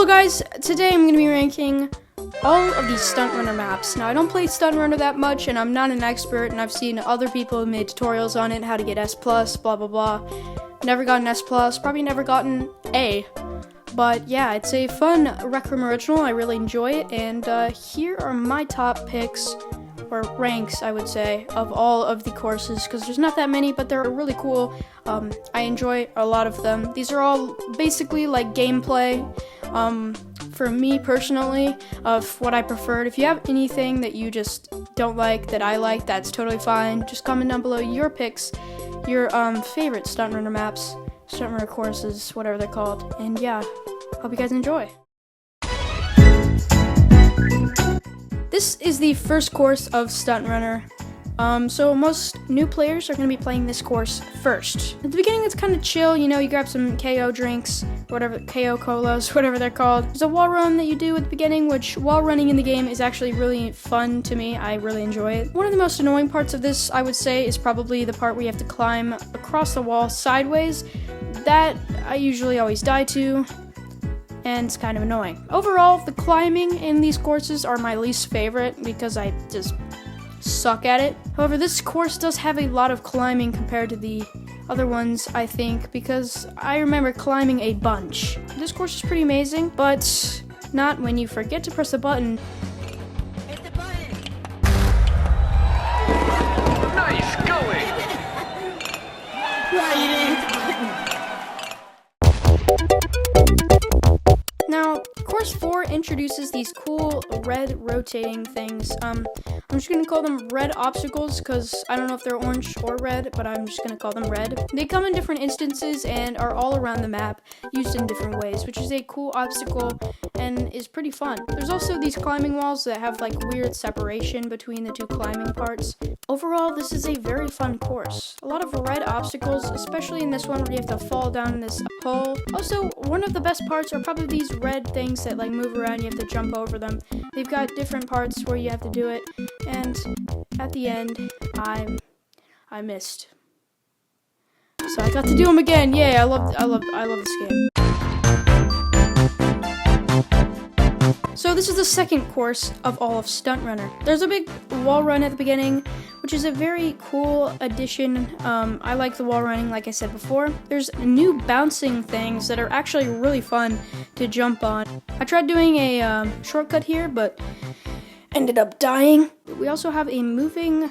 Hello guys, today I'm going to be ranking all of these Stunt Runner maps. Now I don't play Stunt Runner that much and I'm not an expert, and I've seen other people who made tutorials on it, how to get S+, blah blah blah. Never gotten S+, probably never gotten A. But yeah, it's a fun Rec Room original, I really enjoy it, and here are my top picks, or ranks I would say, of all of the courses, because there's not that many, but they're really cool. I enjoy a lot of them. These are all basically like gameplay, for me personally, of what I preferred. If you have anything that you just don't like that I like, that's totally fine. Just comment down below your picks, your favorite Stunt Runner maps, Stunt Runner courses, whatever they're called. And yeah, hope you guys enjoy. This is the first course of Stunt Runner. So most new players are going to be playing this course first. At the beginning it's kind of chill, you know, you grab some KO drinks, whatever, KO colas, whatever they're called. There's a wall run that you do at the beginning, which wall running in the game is actually really fun to me. I really enjoy it. One of the most annoying parts of this, I would say, is probably the part where you have to climb across the wall sideways. That I usually always die to, and it's kind of annoying. Overall, the climbing in these courses are my least favorite because I just suck at it. However, this course does have a lot of climbing compared to the other ones, I think, because I remember climbing a bunch. This course is pretty amazing, but not when you forget to press the button. Hit the button! Nice going! Why you didn't hit the button? Now, course 4 introduces these cool red rotating things. I'm just gonna call them red obstacles because I don't know if they're orange or red, but I'm just gonna call them red. They come in different instances and are all around the map, used in different ways, which is a cool obstacle and is pretty fun. There's also these climbing walls that have like weird separation between the two climbing parts. Overall, this is a very fun course. A lot of red obstacles, especially in this one where you have to fall down this hole. Also, one of the best parts are probably these red things that like move around, you have to jump over them. They've got different parts where you have to do it, and at the end, I missed. So I got to do them again. Yay, I love this game. So this is the second course of all of Stunt Runner. There's a big wall run at the beginning, which is a very cool addition. I like the wall running, like I said before. There's new bouncing things that are actually really fun to jump on. I tried doing a shortcut here, but ended up dying. We also have a moving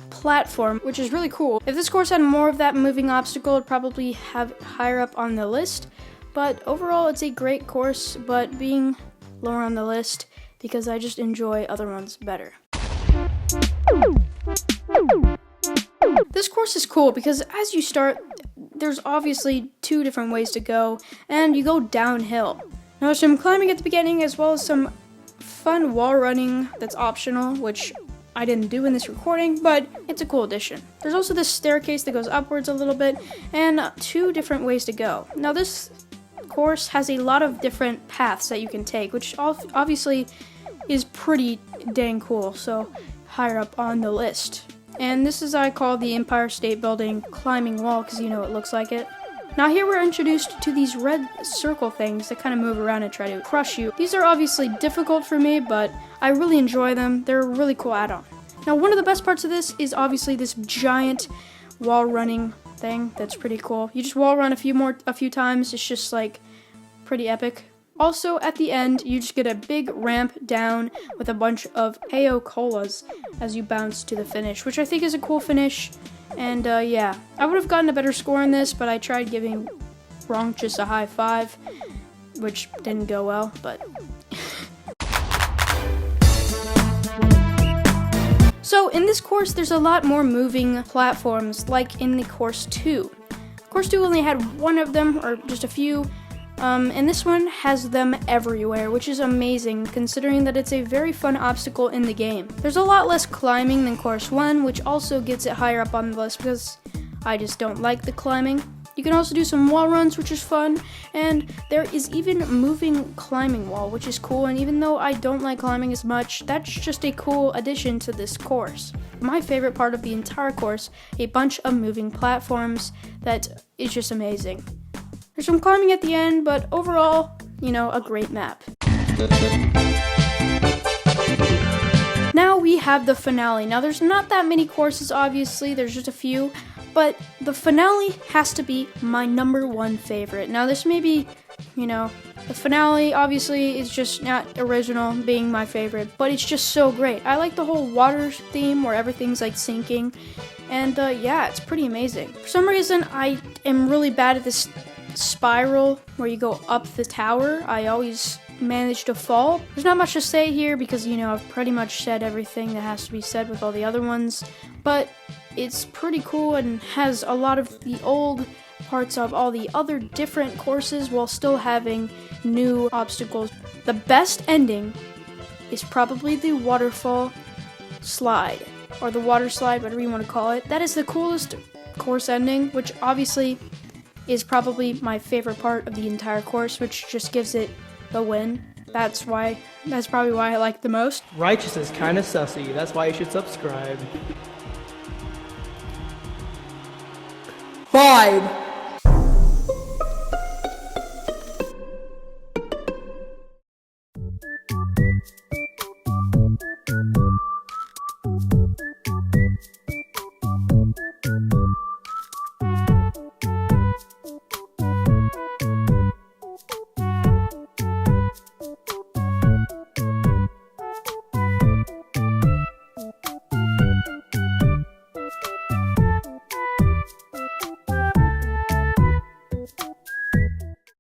platform, which is really cool. If this course had more of that moving obstacle, it'd probably have higher up on the list. But overall, it's a great course, but being lower on the list because I just enjoy other ones better. This course is cool because as you start, there's obviously two different ways to go, and you go downhill. Now there's some climbing at the beginning as well as some fun wall running that's optional, which I didn't do in this recording, but it's a cool addition. There's also this staircase that goes upwards a little bit, and two different ways to go. Now this course has a lot of different paths that you can take, which obviously is pretty dang cool, so higher up on the list. And this is I call the Empire State Building climbing wall because you know it looks like it. Now here we're introduced to these red circle things that kind of move around and try to crush you. These are obviously difficult for me, but I really enjoy them. They're a really cool add-on. Now one of the best parts of this is obviously this giant wall running thing that's pretty cool. You just wall run a few times, it's just like pretty epic. Also at the end, you just get a big ramp down with a bunch of KO colas as you bounce to the finish, which I think is a cool finish. And yeah, I would have gotten a better score in this, but I tried giving Bronk just a high 5, which didn't go well, but so in this course, there's a lot more moving platforms, like in the course 2. Course 2 only had one of them, or just a few, and this one has them everywhere, which is amazing, considering that it's a very fun obstacle in the game. There's a lot less climbing than course 1, which also gets it higher up on the list because I just don't like the climbing. You can also do some wall runs, which is fun, and there is even a moving climbing wall, which is cool, and even though I don't like climbing as much, that's just a cool addition to this course. My favorite part of the entire course, a bunch of moving platforms that is just amazing. There's some climbing at the end, but overall, a great map. Now we have the finale. Now there's not that many courses, obviously, there's just a few, but the finale has to be my number one favorite. Now this may be, the finale obviously is just not original being my favorite, but it's just so great. I like the whole water theme where everything's like sinking, and yeah, it's pretty amazing. For some reason, I am really bad at this spiral where you go up the tower. I always manage to fall. There's not much to say here because, I've pretty much said everything that has to be said with all the other ones, but it's pretty cool and has a lot of the old parts of all the other different courses while still having new obstacles. The best ending is probably the waterfall slide, or the water slide, whatever you want to call it. That is the coolest course ending, which obviously is probably my favorite part of the entire course, which just gives it the win. That's probably why I like it the most. Righteous is kinda sussy, that's why you should subscribe. 5,